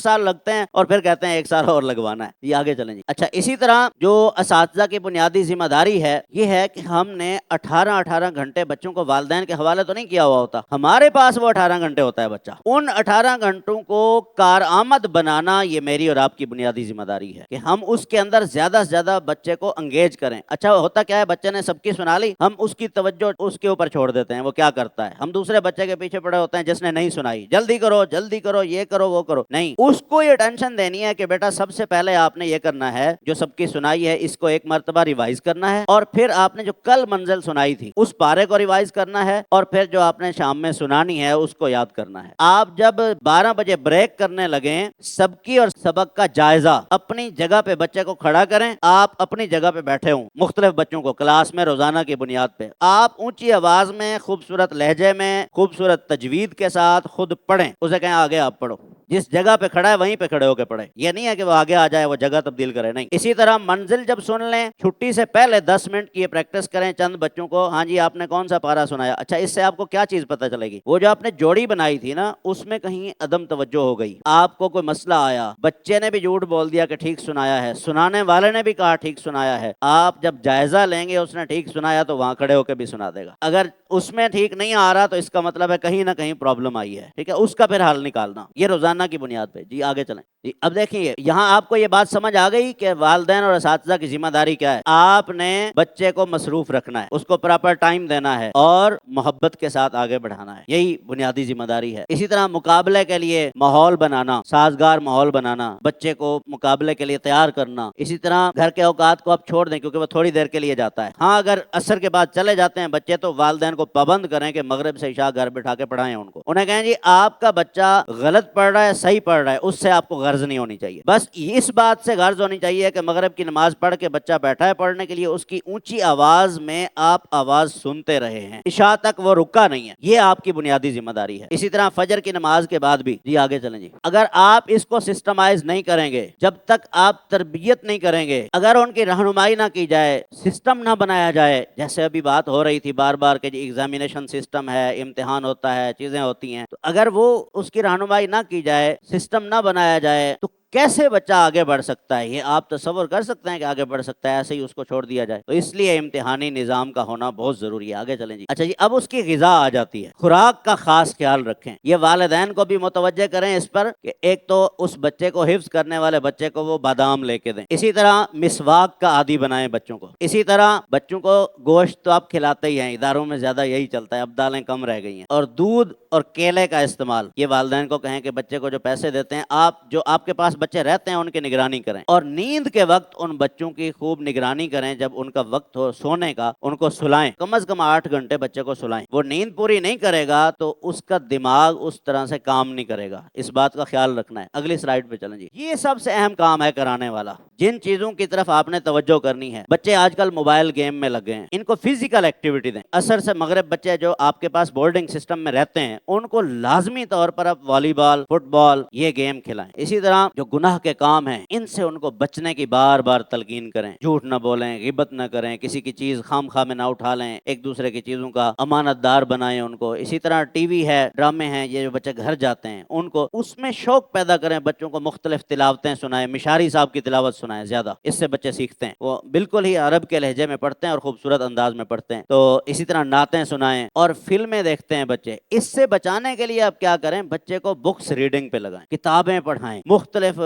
سال لگتے ہیں اور پھر کہتے ہیں 1 سال اور لگوانا ہے. یہ آگے چلیں جی. اچھا، اسی طرح جو اساتذہ کی بنیادی ذمہ داری ہے یہ ہے کہ ہم نے 18 گھنٹے بچوں کو والدین کے حوالے تو نہیں کیا ہوا ہوتا، ہمارے پاس وہ 18 گھنٹے ہوتا ہے بچہ، ان 18 گھنٹوں کو کارآمد بنانا یہ میری اور آپ کی بنیادی ذمہ داری ہے کہ ہم اس کے اندر زیادہ سے زیادہ بچے کو انگیج کریں. اچھا، ہوتا کیا ہے، بچے نے سب کی سنا لی، ہم اس کی توجہ اس کے اوپر چھوڑ دیتے ہیں، وہ کیا کرتا ہے، ہم دوسرے بچے کے پیچھے پڑے ہوتے ہیں جس نے نہیں سنائی، جلدی کرو جلدی کرو، یہ کرو وہ کرو. نہیں، اس کو یہ ٹینشن دینی ہے کہ بیٹا سب سے پہلے آپ نے یہ کرنا ہے، جو سب کی سنائی ہے اس کو ایک مرتبہ ریوائز کرنا ہے، اور پھر آپ نے جو کل منزل سنائی تھی اس پارے کو ریوائز کرنا ہے، اور پھر جو آپ نے شام میں سنانی ہے اس کو یاد کرنا ہے. آپ جب 12 بجے بریک کرنے لگیں، سب کی اور سبق کا جائزہ اپنی جگہ پہ بچے کو کھڑا کریں، آپ اپنی جگہ پہ بیٹھے ہوں، مختلف بچوں کو کلاس میں روزانہ کی بنیاد پہ آپ اونچی آواز میں خوبصورت لہجے میں خوبصورت تجوید کے ساتھ خود پڑھیں، اسے کہیں آگے آپ پڑھو، جس جگہ پہ کھڑا ہے وہیں پہ کھڑے ہو کے پڑھے. یہ نہیں ہے کہ وہ آگے آ جائے وہ جگہ تبدیل کرے، نہیں. اسی طرح منزل جب سن لیں، چھٹی سے پہلے 10 منٹ کی پریکٹس کریں چند بچوں کو، ہاں جی آپ نے کون سا پارا سنایا. اچھا، اس سے آپ کو کیا چیز پتہ چلے گی، وہ جو آپ نے جوڑی بنائی تھی نا اس میں کہیں عدم توجہ ہو گئی، آپ کو کوئی مسئلہ آیا، بچے نے بھی جھوٹ بول دیا کہ ٹھیک سنایا ہے، سنانے والے نے بھی کہا ٹھیک سنایا ہے، آپ جب جائزہ لیں گے اس نے ٹھیک سنایا تو وہاں کھڑے ہو کے بھی سنا دے گا. اگر اس میں ٹھیک نہیں آ رہا تو اس کا مطلب ہے کہیں نہ کہیں پرابلم آئی ہے، ٹھیک ہے، اس کا پھر حل نکالنا. یہ روزانہ کی بنیاد پہ. جی آگے چلیں جی. اب دیکھیے یہاں آپ کو یہ بات سمجھ آ گئی کہ والدین اور اساتذہ کی ذمہ داری کیا ہے. آپ نے بچے کو مصروف رکھنا ہے، اس کو پراپر ٹائم دینا ہے اور محبت کے ساتھ آگے بڑھانا ہے، یہی بنیادی ذمہ داری ہے. اسی طرح مقابلے کے لیے ماحول بنانا، سازگار ماحول بنانا، بچے کو مقابلے کے لیے تیار کرنا. اسی طرح گھر کے اوقات کو آپ چھوڑ دیں کیونکہ وہ تھوڑی دیر کے لیے جاتا ہے. ہاں اگر عصر کے بعد چلے جاتے ہیں بچے تو والدین کو پابند کریں کہ مغرب سے عشاء گھر بٹھا کے پڑھائیں ان کو. انہیں کہیں جی آپ کا بچہ غلط پڑھ رہا ہے صحیح پڑھ رہا ہے، اس سے آپ کو غرض نہیں ہونی چاہیے، بس اس بات سے غرض ہونی چاہیے کہ مغرب کی نماز پڑھ کے بچہ بیٹھا ہے پڑھنے کے لیے، اس کی اونچی آواز میں آپ آواز سنتے رہے ہیں، عشاء تک وہ رکا نہیں ہے. یہ آپ کی بنیادی ذمہ داری ہے. اسی طرح فجر کی نماز کے بعد بھی. جی آگے چلیں جی. اگر آپ اس کو سسٹمائز نہیں کریں گے، جب تک آپ تربیت نہیں کریں گے، اگر ان کی رہنمائی نہ کی جائے، سسٹم نہ بنایا جائے، جیسے ابھی بات ہو رہی تھی بار بار کہ ایگزامینیشن سسٹم ہے، امتحان ہوتا ہے، چیزیں ہوتی ہیں، تو اگر وہ اس کی رہنمائی نہ کی جائے، سسٹم نہ بنایا جائے تو کیسے بچہ آگے بڑھ سکتا ہے؟ یہ آپ تصور کر سکتے ہیں کہ آگے بڑھ سکتا ہے ایسے ہی اس کو چھوڑ دیا جائے؟ تو اس لیے امتحانی نظام کا ہونا بہت ضروری ہے. آگے چلیں جی. اچھا جی، اب اس کی غذا آ جاتی ہے. خوراک کا خاص خیال رکھیں. یہ والدین کو بھی متوجہ کریں اس پر کہ ایک تو اس بچے کو حفظ کرنے والے بچے کو وہ بادام لے کے دیں. اسی طرح مسواک کا عادی بنائیں بچوں کو. اسی طرح بچوں کو گوشت تو آپ کھلاتے ہی ہیں، اداروں میں زیادہ یہی چلتا ہے، اب دالیں کم رہ گئی ہیں. اور دودھ اور کیلے کا استعمال، یہ والدین کو کہیں کہ بچے کو جو پیسے دیتے ہیں جو آپ کے پاس بچے رہتے ہیں ان کی نگرانی کریں، اور نیند کے وقت ان بچوں کی خوب نگرانی کریں. جب ان کا وقت ہو سونے کا ان کو سلائیں، کم از کم 8 گھنٹے بچے کو سلائیں. وہ نیند پوری نہیں کرے گا تو اس کا دماغ اس طرح سے کام نہیں کرے گا، اس بات کا خیال رکھنا ہے. اگلی سلائیڈ پہ چلیں جی. یہ سب سے اہم کام ہے کرانے والا، جن چیزوں کی طرف آپ نے توجہ کرنی ہے. بچے آج کل موبائل گیم میں لگے ہیں، ان کو فزیکل ایکٹیویٹی دیں. عصر سے مغرب بچے جو آپ کے پاس بورڈنگ سسٹم میں رہتے ہیں ان کو لازمی طور پر اب والی بال، فٹ بال، یہ گیم کھلائیں. اسی طرح جو گناہ کے کام ہیں ان سے ان کو بچنے کی بار بار تلقین کریں. جھوٹ نہ بولیں، غیبت نہ کریں، کسی کی چیز خام خواہ میں نہ اٹھا لیں، ایک دوسرے کی چیزوں کا امانت دار بنائیں ان کو. اسی طرح ٹی وی ہے، ڈرامے ہیں، یہ جو بچے گھر جاتے ہیں ان کو اس میں شوق پیدا کریں. بچوں کو مختلف تلاوتیں سنائیں، مشاری صاحب کی تلاوت سنائیں زیادہ، اس سے بچے سیکھتے ہیں. وہ بالکل ہی عرب کے لہجے میں پڑھتے ہیں اور خوبصورت انداز میں پڑھتے ہیں. تو اسی طرح نعتیں سنائیں اور فلمیں دیکھتے ہیں بچے. اس سے بچانے کے لیے آپ کیا کریں، بچے کو بکس ریڈنگ پہ لگائیں، کتابیں پڑھائیں، مختلف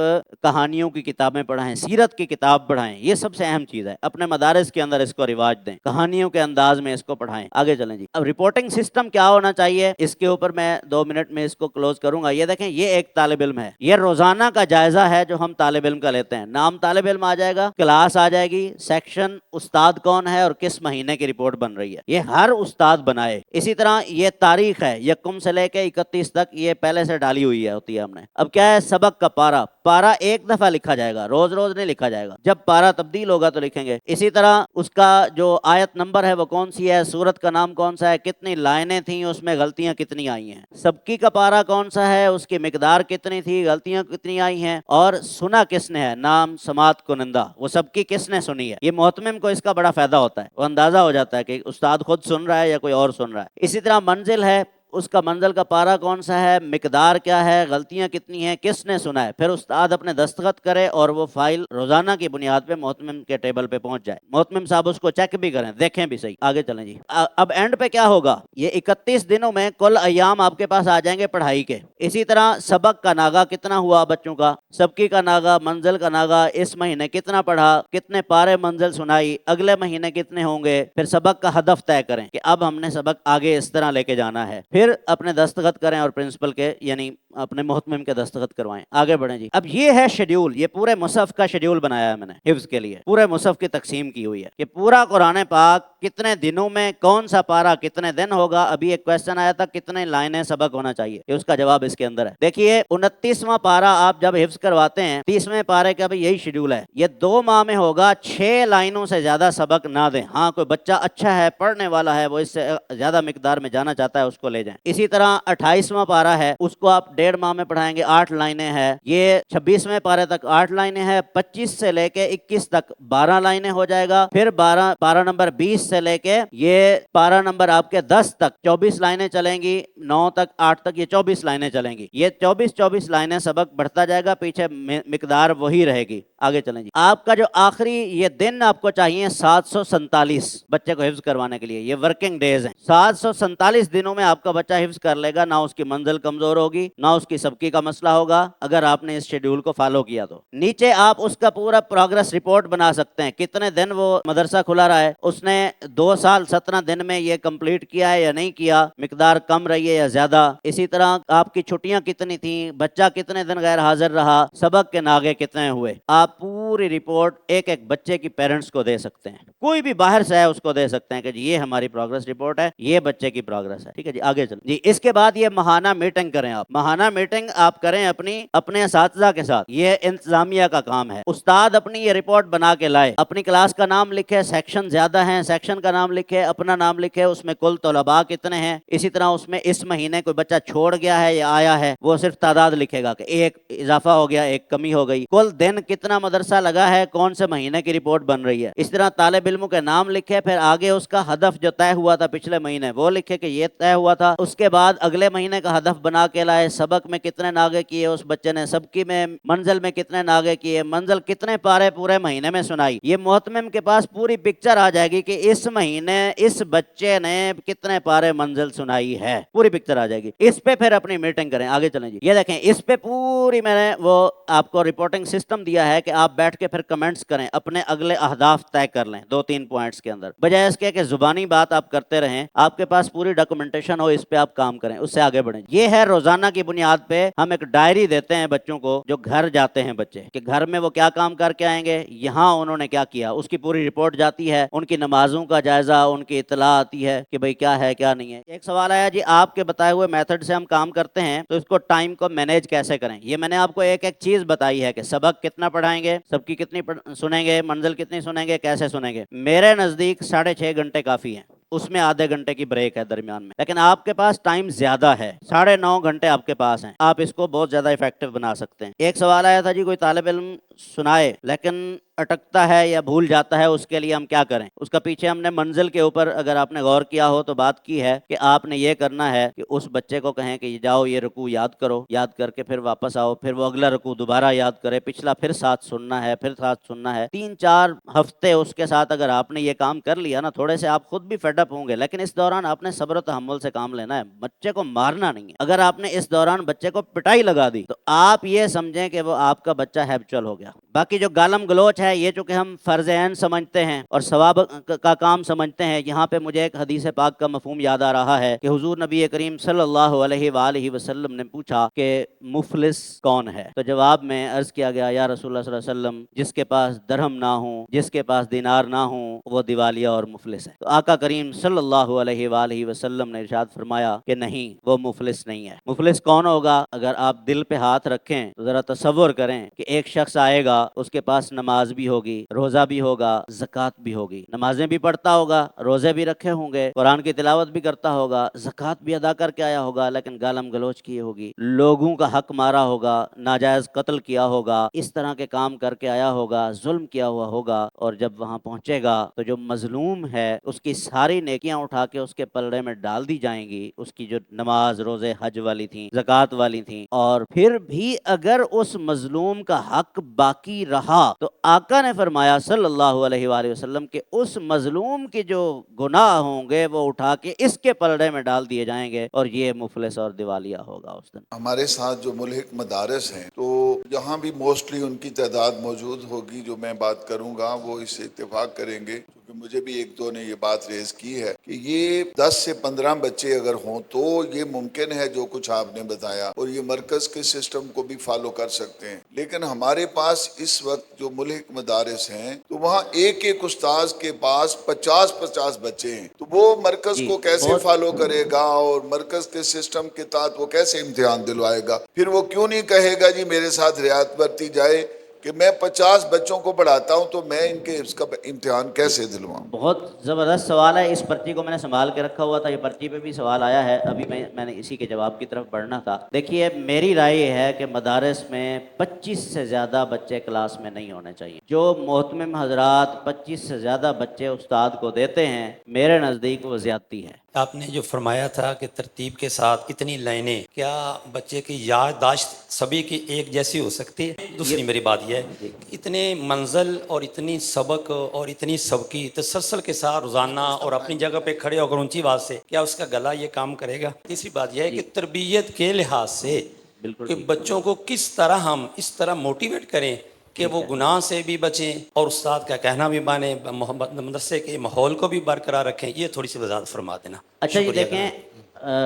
کہانیوں کی کتابیں پڑھائیں، سیرت کی کتاب پڑھائیں. یہ سب سے اہم چیز ہے. اپنے مدارس کے اندر اس کو رواج دیں، کہانیوں کے انداز میں اس کو پڑھائیں. آگے چلیں جی. اب رپورٹنگ سسٹم کیا ہونا چاہیے، اس کے اوپر میں 2 منٹ میں اس کو کلوز کروں گا. یہ دیکھیں، یہ ایک طالب علم ہے، یہ روزانہ کا جائزہ ہے جو ہم طالب علم کا لیتے ہیں. نام طالب علم آ جائے گا، کلاس آ جائے گی، سیکشن، استاد کون ہے اور کس مہینے کی رپورٹ بن رہی ہے، یہ ہر استاد بنائے. اسی طرح یہ تاریخ ہے، 1 سے لے کے 31 تک، یہ پہلے سے ڈالی ہوئی ہے ہوتی ہے ہم نے. اب کیا ہے، سبق کا پارا پارا ایک دفعہ لکھا جائے گا، روز روز نہیں لکھا جائے گا، جب پارا تبدیل ہوگا تو لکھیں گے۔ اسی طرح اس کا جو آیت نمبر ہے وہ کون سی ہے، سورت کا نام کون سا ہے، کتنی لائنیں تھیں، اس میں غلطیاں کتنی آئی ہیں، سبکی کا پارا کون سا ہے، اس کی مقدار کتنی تھی، غلطیاں کتنی آئی ہیں، اور سنا کس نے ہے، نام سماعت کنندہ، وہ سبکی کس نے سنی ہے۔ یہ محتمم کو اس کا بڑا فائدہ ہوتا ہے، وہ اندازہ ہو جاتا ہے کہ استاد خود سن رہا ہے یا کوئی اور سن رہا ہے۔ اسی طرح منزل ہے، اس کا منزل کا پارا کون سا ہے، مقدار کیا ہے، غلطیاں کتنی ہیں، کس نے سنا ہے، پھر استاد اپنے دستخط کرے اور وہ فائل روزانہ کی بنیاد پہ محتمم کے ٹیبل پہ پہنچ جائے، محتمم صاحب اس کو چیک بھی کریں، دیکھیں بھی صحیح۔ آگے چلیں جی، اب اینڈ پہ کیا ہوگا، یہ 31 دنوں میں کل ایام آپ کے پاس آ جائیں گے پڑھائی کے۔ اسی طرح سبق کا ناغہ کتنا ہوا بچوں کا، سبکی کا ناغہ، منزل کا ناغہ، اس مہینے کتنا پڑھا، کتنے پارے منزل سنائی، اگلے مہینے کتنے ہوں گے، پھر سبق کا ہدف طے کریں کہ اب ہم نے سبق آگے اس طرح لے کے جانا ہے، پھر اپنے دستخط کریں اور پرنسپل کے یعنی اپنے محتمم کے دستخط کروائیں۔ آگے بڑھیں جی، اب یہ ہے شیڈیول، یہ پورے مصحف کا شیڈیول بنایا ہے میں نے حفظ کے لیے، پورے مصحف کی تقسیم کی ہوئی ہے کہ پورا قرآن پاک کتنے دنوں میں کون سا پارا کتنے دن ہوگا۔ ابھی ایک کویسچن آیا تھا کتنے لائنیں سبق ہونا چاہیے، یہ اس کا جواب اس کے اندر ہے۔ دیکھیے 29واں پارا آپ جب حفظ کرواتے ہیں، 30ویں پارے کا بھی یہی شیڈیول ہے، یہ 2 ماہ میں ہوگا، 6 لائنوں سے زیادہ سبق نہ دیں۔ ہاں کوئی بچہ اچھا ہے، پڑھنے والا ہے، وہ اس سے زیادہ مقدار میں جانا چاہتا ہے، اس کو لے جائیں۔ اسی طرح 28واں پارا ہے، اس کو آپ 1.5 ماہ میں پڑھائیں گے، 8 لائنیں ہیں۔ یہ 26ویں پارے تک 8 لائنیں ہیں، 25 سے لے کے 21 تک 12 لائنیں ہو جائے گا، پھر پارا نمبر 20 سے لے کے یہ پارا نمبر آپ کے 10 تک 24 لائنیں چلیں گی، 9 تک 8 تک یہ 24 لائنیں چلیں گی۔ یہ 24 لائنیں سبق بڑھتا جائے گا، پیچھے مقدار وہی رہے گی۔ آگے چلیں جی، آپ کا جو آخری یہ دن آپ کو چاہیے 747 بچے کو حفظ کروانے کے لیے، یہ ورکنگ ڈیز ہیں۔ 747 دنوں میں آپ کا بچہ حفظ کر لے گا، نہ اس کی منزل کمزور ہوگی، نہ اس کی سبکی کا مسئلہ ہوگا، اگر آپ نے اس شیڈیول کو فالو کیا تو۔ نیچے آپ اس کا پورا پروگرس رپورٹ بنا سکتے ہیں، کتنے دن وہ مدرسہ کھلا رہا ہے، اس نے 2 سال 17 دن میں یہ کمپلیٹ کیا ہے یا نہیں کیا، مقدار کم رہی ہے یا زیادہ۔ اسی طرح آپ کی چھٹیاں کتنی تھیں، بچہ کتنے دن غیر حاضر رہا، سبق کے ناغے کتنے ہوئے، آپ پوری رپورٹ ایک ایک بچے کی پیرنٹس کو دے سکتے ہیں، کوئی بھی باہر سے ہے اس کو دے سکتے ہیں کہ جی یہ ہماری پروگرس رپورٹ ہے، یہ بچے کی پروگرس ہے، ٹھیک ہے جی۔ آگے چلیں جی، اس کے بعد یہ ماہانہ میٹنگ کریں، آپ ماہانہ میٹنگ آپ کریں اپنے اساتذہ کے ساتھ، یہ انتظامیہ کا کام ہے۔ استاد اپنی یہ رپورٹ بنا کے لائے، اپنی کلاس کا نام لکھے، سیکشن زیادہ ہیں سیکشن کا نام لکھے، اپنا نام لکھے، اس میں کل طلباء کتنے ہیں، اسی طرح اس میں اس مہینے کوئی بچہ چھوڑ گیا ہے یا آیا ہے وہ صرف تعداد لکھے گا کہ 1 اضافہ ہو گیا، 1 کمی ہو گئی، کل دن کتنا مدرسہ لگا ہے، کون سے مہینے کی رپورٹ بن رہی ہے۔ اس طرح طالب علموں کے نام لکھے، پھر آگے اس کا ہدف جو طے ہوا تھا پچھلے مہینے وہ لکھے کہ یہ طے ہوا تھا، اس کے بعد اگلے مہینے کا ہدف بنا کے لائے، سبق میں کتنے ناغے کیے اس بچے نے، سبکی میں منزل میں کتنے ناغے کیے، منزل کتنے پارے پورے مہینے میں سنائی، یہ محتمم کے پاس پوری پکچر آ جائے گی کہ اس مہینے اس بچے نے کتنے پارے منزل سنائی ہے، پوری پکچر آ جائے گی۔ اس پہ پھر اپنی میٹنگ کریں۔ آگے چلیں جی، یہ دیکھیں اس پہ پوری میں نے وہ آپ کو رپورٹنگ سسٹم دیا ہے کہ آپ بیٹھ کے پھر کمنٹس کریں، اپنے اگلے اہداف طے کر لیں 2-3 پوائنٹس کے اندر، بجائے اس کے کہ زبانی بات آپ کرتے رہیں، آپ کے پاس پوری ڈاکومنٹیشن ہو، اس پہ آپ کام کریں، اس سے آگے بڑھیں۔ یہ ہے روزانہ کی بنیاد پہ ہم ایک ڈائری دیتے ہیں بچوں کو، جو گھر جاتے ہیں بچے کہ گھر میں وہ کیا کام کر کے آئیں گے، یہاں انہوں نے کیا کیا، اس کی پوری رپورٹ جاتی ہے، ان کی نمازوں کا جائزہ، ان کی اطلاع آتی ہے کہ بھئی کیا ہے کیا نہیں ہے۔ ایک سوال آیا جی، آپ کے بتائے ہوئے میتھڈ سے ہم کام کرتے ہیں تو اس کو ٹائم کو مینیج کیسے کریں۔ یہ میں نے آپ کو ایک ایک چیز بتائی ہے کہ سبق کتنا پڑھائیں گے، سب کی کتنی سنیں گے، منزل کتنی سنیں گے، کیسے سنیں گے۔ میرے نزدیک 6.5 گھنٹے کافی ہیں، اس میں آدھے گھنٹے کی بریک ہے درمیان میں، لیکن آپ کے پاس ٹائم زیادہ ہے، 9.5 گھنٹے آپ کے پاس ہیں، آپ اس کو بہت زیادہ افیکٹو بنا سکتے ہیں۔ ایک سوال آیا تھا جی، کوئی طالب علم سنائے لیکن اٹکتا ہے یا بھول جاتا ہے، اس کے لیے ہم کیا کریں۔ اس کا پیچھے ہم نے منزل کے اوپر اگر آپ نے غور کیا ہو تو بات کی ہے کہ آپ نے یہ کرنا ہے کہ اس بچے کو کہیں کہ جاؤ یہ رکوع یاد کرو، یاد کر کے پھر واپس آؤ، پھر وہ اگلا رکوع دوبارہ یاد کرے، پچھلا پھر ساتھ سننا ہے، پھر ساتھ سننا ہے، 3-4 ہفتے اس کے ساتھ اگر آپ نے یہ کام کر لیا نا، تھوڑے سے آپ خود بھی فیڈ اپ ہوں گے، لیکن اس دوران آپ نے صبر و تحمل سے کام لینا ہے، بچے کو مارنا نہیں ہے۔ اگر آپ نے اس دوران بچے کو پٹائی لگا دی تو آپ یہ سمجھیں کہ وہ آپ کا بچہ ہیبچول ہو گیا۔ گیا۔ باقی جو گالم گلوچ ہے یہ چونکہ ہم فرض عین سمجھتے ہیں اور ثواب کا کام سمجھتے ہیں، یہاں پہ مجھے ایک حدیث پاک کا مفہوم یاد آ رہا ہے کہ حضور نبی کریم صلی اللہ علیہ وآلہ وسلم نے پوچھا کہ مفلس کون ہے؟ تو جواب میں عرض کیا گیا یا رسول اللہ صلی اللہ علیہ وسلم جس کے پاس درہم نہ ہوں، جس کے پاس دینار نہ ہوں، وہ دیوالیہ اور مفلس ہے۔ تو آقا کریم صلی اللہ علیہ وآلہ وسلم نے ارشاد فرمایا کہ نہیں، وہ مفلس نہیں ہے۔ مفلس کون ہوگا؟ اگر آپ دل پہ ہاتھ رکھیں تو ذرا تصور کریں کہ ایک شخص آئے گا، اس کے پاس نماز بھی ہوگی، روزہ بھی ہوگا، زکوٰۃ بھی ہوگی، نمازیں بھی پڑھتا ہوگا، روزے بھی رکھے ہوں گے، قرآن کی تلاوت بھی کرتا ہوگا، زکوٰۃ بھی ادا کر کے آیا ہوگا، لیکن گالم گلوچ کی ہوگی، لوگوں کا حق مارا ہوگا، ناجائز قتل کیا ہوگا، اس طرح کے کام کر کے آیا ہوگا، ظلم کیا ہوا ہوگا، اور جب وہاں پہنچے گا تو جو مظلوم ہے اس کی ساری نیکیاں اٹھا کے اس کے پلڑے میں ڈال دی جائیں گی، اس کی جو نماز، روزے، حج والی تھیں، زکوٰۃ والی تھیں، اور پھر بھی اگر اس مظلوم کا حق باقی رہا تو آقا نے فرمایا صلی اللہ علیہ وآلہ وسلم کہ اس مظلوم کے جو گناہ ہوں گے وہ اٹھا کے اس کے پلڑے میں ڈال دیے جائیں گے، اور یہ مفلس اور دیوالیہ ہوگا اس دن۔ ہمارے ساتھ جو ملحق مدارس ہیں تو یہاں بھی موسٹلی ان کی تعداد موجود ہوگی، جو میں بات کروں گا وہ اس سے اتفاق کریں گے، کیونکہ مجھے بھی ایک دو نے یہ بات ریز کی ہے کہ یہ 10 سے 15 بچے اگر ہوں تو یہ ممکن ہے جو کچھ آپ نے بتایا، اور یہ مرکز کے سسٹم کو بھی فالو کر سکتے ہیں۔ لیکن ہمارے پاس اس وقت جو ملحق مدارس ہیں تو وہاں ایک ایک استاذ کے پاس 50 بچے ہیں، تو وہ مرکز جی کو کیسے بہت فالو کرے گا اور مرکز کے سسٹم کے تحت وہ کیسے امتحان دلوائے گا؟ پھر وہ کیوں نہیں کہے گا جی میرے ساتھ رعایت برتی جائے کہ میں 50 بچوں کو پڑھاتا ہوں تو میں ان کے اس کا امتحان کیسے دلواؤں؟ بہت زبردست سوال ہے، اس پرچی کو میں نے سنبھال کے رکھا ہوا تھا، یہ پرچی پہ بھی سوال آیا ہے، ابھی میں نے اسی کے جواب کی طرف بڑھنا تھا۔ دیکھیے میری رائے یہ ہے کہ مدارس میں 25 سے زیادہ بچے کلاس میں نہیں ہونے چاہیے۔ جو محتمم حضرات 25 سے زیادہ بچے استاد کو دیتے ہیں، میرے نزدیک وہ زیادتی ہے۔ آپ نے جو فرمایا تھا کہ ترتیب کے ساتھ اتنی لائنیں، کیا بچے کی یادداشت سبھی کی ایک جیسی ہو سکتی ہے؟ دوسری میری بات یہ ہے کہ اتنے منزل اور اتنی سبق اور اتنی سبقی تسلسل کے ساتھ روزانہ اور اپنی جگہ پہ کھڑے ہو کر اونچی آواز سے، کیا اس کا گلا یہ کام کرے گا؟ تیسری بات یہ ہے کہ تربیت کے لحاظ سے بالکل کہ بچوں کو کس طرح ہم اس طرح موٹیویٹ کریں کہ وہ گناہ سے بھی بچیں اور استاد کا کہنا بھی مانیں، مدرسے کے ماحول کو بھی برقرار رکھیں، یہ تھوڑی سی وضاحت فرما دینا۔ اچھا جی شکریہ دیکھیں،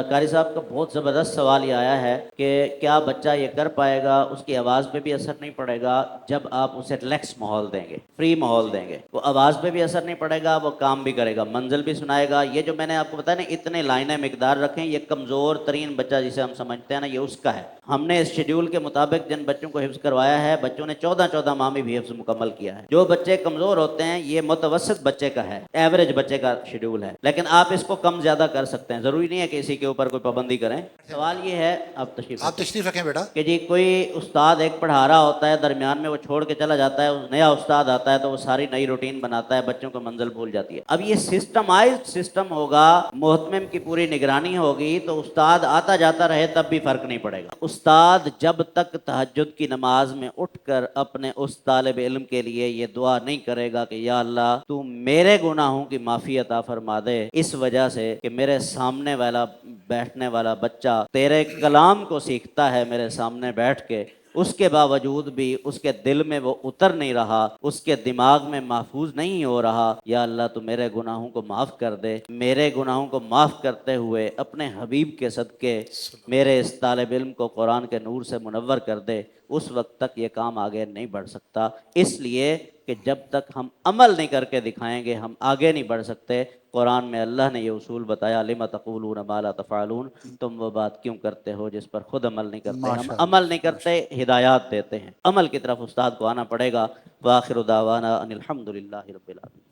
قاری صاحب کا بہت زبردست سوال یہ آیا ہے کہ کیا بچہ یہ کر پائے گا، اس کی آواز پہ بھی اثر نہیں پڑے گا جب آپ اسے ریلیکس ماحول دیں گے، فری ماحول دیں گے، وہ آواز پہ بھی اثر نہیں پڑے گا، وہ کام بھی کرے گا، منزل بھی سنائے گا۔ یہ جو میں نے آپ کو بتایا نا اتنے لائنیں مقدار رکھیں، یہ کمزور ترین بچہ جسے ہم سمجھتے ہیں نا یہ اس کا ہے۔ ہم نے اس شیڈیول کے مطابق جن بچوں کو حفظ کروایا ہے، بچوں نے 14 ماہ میں بھی حفظ مکمل کیا ہے۔ جو بچے کمزور ہوتے ہیں یہ متوسط بچے کا ہے، ایوریج بچے کا شیڈیول ہے، لیکن آپ اس کو کم زیادہ کر سکتے ہیں، ضروری نہیں ہے کہ اسی کے اوپر کوئی پابندی کریں۔ سوال یہ ہے، آپ تشریف رکھیں بیٹا۔ کہ جی کوئی استاد ایک پڑھا رہا ہوتا ہے، درمیان میں وہ چھوڑ کے چلا جاتا ہے، نیا استاد آتا ہے تو وہ ساری نئی روٹین بناتا ہے، بچوں کو منزل بھول جاتی ہے۔ اب یہ سسٹمائزڈ سسٹم ہوگا، محتمم کی پوری نگرانی ہوگی تو استاد آتا جاتا رہے تب بھی فرق نہیں پڑے گا۔ استاد جب تک تہجد کی نماز میں اٹھ کر اپنے اس طالب علم کے لیے یہ دعا نہیں کرے گا کہ یا اللہ تو میرے گناہوں کی معافی عطا فرما دے، اس وجہ سے کہ میرے سامنے والا بیٹھنے والا بچہ تیرے کلام کو سیکھتا ہے میرے سامنے بیٹھ کے، اس کے باوجود بھی اس کے دل میں وہ اتر نہیں رہا، اس کے دماغ میں محفوظ نہیں ہو رہا، یا اللہ تو میرے گناہوں کو معاف کر دے، میرے گناہوں کو معاف کرتے ہوئے اپنے حبیب کے صدقے میرے اس طالب علم کو قرآن کے نور سے منور کر دے، اس وقت تک یہ کام آگے نہیں بڑھ سکتا۔ اس لیے کہ جب تک ہم عمل نہیں کر کے دکھائیں گے ہم آگے نہیں بڑھ سکتے۔ قرآن میں اللہ نے یہ اصول بتایا، لِمَ تَقُولُونَ مَا لَا تَفْعَلُونَ، تم وہ بات کیوں کرتے ہو جس پر خود عمل نہیں کرتے۔ ہم عمل نہیں کرتے، ہدایات دیتے ہیں، عمل کی طرف استاد کو آنا پڑے گا۔ وآخر دعوانا ان الحمد للہ رب العالمین۔